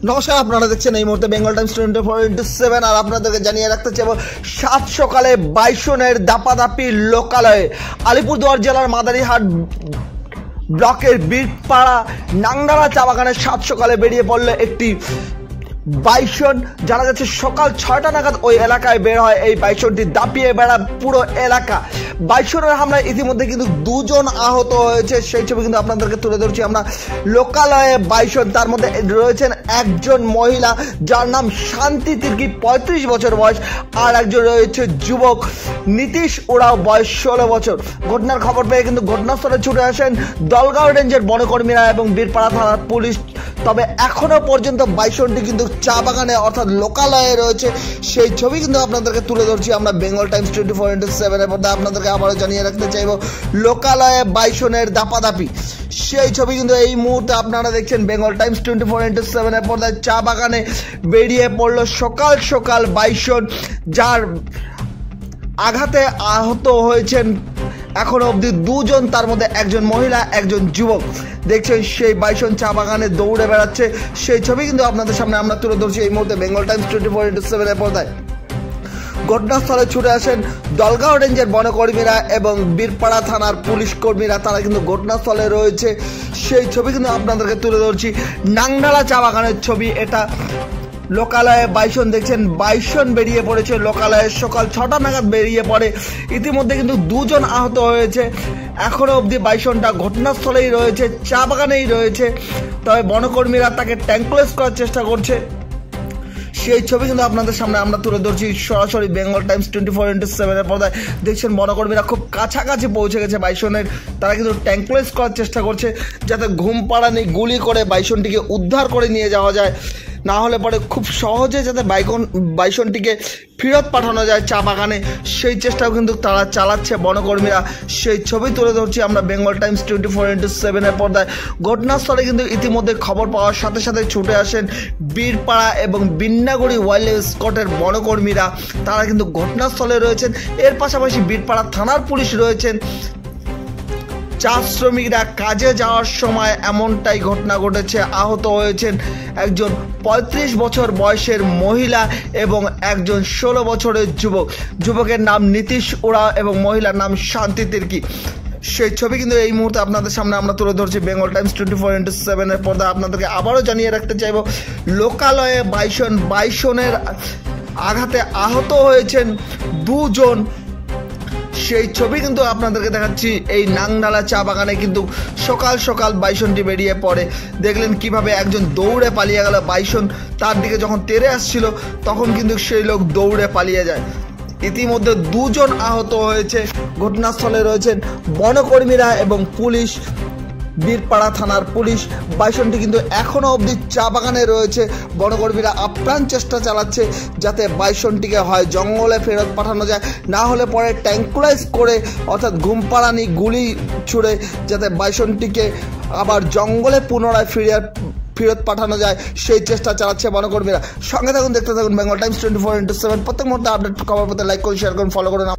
নমস্কার, আপনারা দেখছেন এই মুহূর্তে বেঙ্গল টাইমস 24/7 আর আপনাদেরকে জানিয়ে রাখতে চাইব সাত সকালে বাইসনের দাপাদাপি লোকালয়ে আলিপুরদুয়ার জেলার মাদারিহাট ব্লকের বীরপাড়া নাংনালা চা বাগানে সাত সকালে বেরিয়ে পড়লো একটি বাইসন। জানা যাচ্ছে সকাল 6টা নাগাদ ওই এলাকায় বের হয় এই বাইসনটি, দাপিয়ে বেড়া পুরো এলাকা। বাইসনের হামলায় ইতিমধ্যে কিন্তু দুজন আহত হয়েছে, সেই ছবি কিন্তু আপনাদেরকে তুলে ধরছি আমরা। লোকালয়ে বাইসন, তার মধ্যে রয়েছেন একজন মহিলা যার নাম শান্তি তির্কি, 35 বছর বয়স, আর একজন রয়েছে যুবক নীতিশ ওরাও, বয়স 16 বছর। ঘটনার খবর পেয়ে কিন্তু ঘটনাস্থলে ছুটে আসেন দলগাঁও রেঞ্জের বনকর্মীরা এবং বীরপাড়া থানার পুলিশ। তবে এখনো পর্যন্ত বাইসনটি কিন্তু চা বাগানে অর্থাৎ লোকালয়ে রয়েছে, সেই ছবি কিন্তু আপনাদেরকে তুলে ধরছি আমরা বেঙ্গল টাইমস 24/7 এর মধ্যে। আপনাদেরকে আবারও জানিয়ে রাখতে চাইব লোকালয়ে বাইসনের দাপাদাপি, সেই ছবি কিন্তু এই মুহূর্তে আপনারা দেখছেন বেঙ্গল টাইমস 24/7 এর পর্দায়। চা বাগানে বেরিয়ে পড়লো সকাল সকাল বাইসন, যার আঘাতে আহত হয়েছেন এখনো অবধি দুজন, তার মধ্যে একজন মহিলা একজন যুবক। দেখছেন সেই বাইসন চা বাগানে দৌড়ে বেড়াচ্ছে, সেই ছবি কিন্তু আপনাদের সামনে আমরা তুলে ধরছি এই মুহূর্তে বেঙ্গল টাইমস 24/7 এর পর্দায়। ঘটনাস্থলে ছুটে আসেন দলগাঁও রেঞ্জের বনকর্মীরা এবং বীরপাড়া থানার পুলিশ কর্মীরা, তারা কিন্তু ঘটনাস্থলে রয়েছে, সেই ছবি কিন্তু আপনাদেরকে তুলে ধরছি। নাংনালা চা বাগানের ছবি এটা। লোকালয়ে বাইসন দেখছেন, বাইসন বেরিয়ে পড়েছে লোকালয়ে, সকাল 6টা নাগাদ বেরিয়ে পড়ে। ইতিমধ্যে কিন্তু দুজন আহত হয়েছে, এখনো অবধি বাইসনটা ঘটনাস্থলেই রয়েছে, চা বাগানেই রয়েছে। তবে বনকর্মীরা তাকে ট্যাঙ্কলেস করার চেষ্টা করছে, সেই ছবি কিন্তু আপনাদের সামনে আমরা তুলে ধরছি সরাসরি বেঙ্গল টাইমস 24/7 এর পর্দায়। দেখছেন বনকর্মীরা খুব কাছাকাছি পৌঁছে গেছে বাইসনের, তারা কিন্তু ট্যাঙ্কলেস করার চেষ্টা করছে যাতে ঘুম পাড়ানি গুলি করে বাইসনটিকে উদ্ধার করে নিয়ে যাওয়া যায়, না হলে পরে খুব সহজে যাতে বাইসনটিকে ফেরত পাঠানো যায় চা বাগানে, সেই চেষ্টাও কিন্তু তারা চালাচ্ছে বনকর্মীরা, সেই ছবি তুলে ধরছি আমরা বেঙ্গল টাইমস 24/7 এর পর্দায়। ঘটনাস্থলে কিন্তু ইতিমধ্যে খবর পাওয়ার সাথে সাথে ছুটে আসেন বীরপাড়া এবং বিন্নাগুড়ি ওয়াইল্ড লাইফ স্কোয়াডের বনকর্মীরা, তারা কিন্তু ঘটনাস্থলে রয়েছেন। এর পাশাপাশি বীরপাড়া থানার পুলিশ রয়েছেন। চা শ্রমিকরা কাজে যাওয়ার সময় এমনটাই ঘটনা ঘটেছে, আহত হয়েছেন একজন 35 বছর বয়সের মহিলা এবং একজন 16 বছরের যুবক। যুবকের নাম নীতিশ ওরাও এবং মহিলার নাম শান্তি তির্কি, সেই ছবি কিন্তু এই মুহূর্তে আপনাদের সামনে আমরা তুলে ধরছি বেঙ্গল টাইমস 24/7 এর পর্দা। আপনাদেরকে আবারও জানিয়ে রাখতে চাইব লোকালয়ে বাইসনের আঘাতে আহত হয়েছেন দুজন, সেই ছবি কিন্তু আপনাদেরকে দেখাচ্ছি। এই নাংনালা চা বাগানে কিন্তু সকাল সকাল বাইসনটি বেরিয়ে পড়ে। দেখলেন কিভাবে একজন দৌড়ে পালিয়ে গেল, বাইসন তার দিকে যখন তেড়ে আসছিল তখন কিন্তু সেই লোক দৌড়ে পালিয়ে যায়। ইতিমধ্যে দুজন আহত হয়েছে, ঘটনাস্থলে রয়েছেন বনকর্মীরা এবং পুলিশ, বীরপাড়া থানার পুলিশ। বাইসনটি কিন্তু এখনও অবধি চা বাগানে রয়েছে, বনকর্মীরা আপ্রাণ চেষ্টা চালাচ্ছে যাতে বাইসনটিকে হয় জঙ্গলে ফেরত পাঠানো যায়, না হলে পরে ট্যাঙ্কুলাইজ করে অর্থাৎ ঘুম পাড়ানি গুলি ছুড়ে যাতে বাইসনটিকে আবার জঙ্গলে পুনরায় ফেরত পাঠানো যায়, সেই চেষ্টা চালাচ্ছে বনকর্মীরা। সঙ্গে থাকুন, দেখতে থাকুন বেঙ্গল টাইমস 24/7। প্রত্যেক মুহূর্তে আপডেট খবর পেতে লাইক করুন, শেয়ার করুন, ফলো করুন।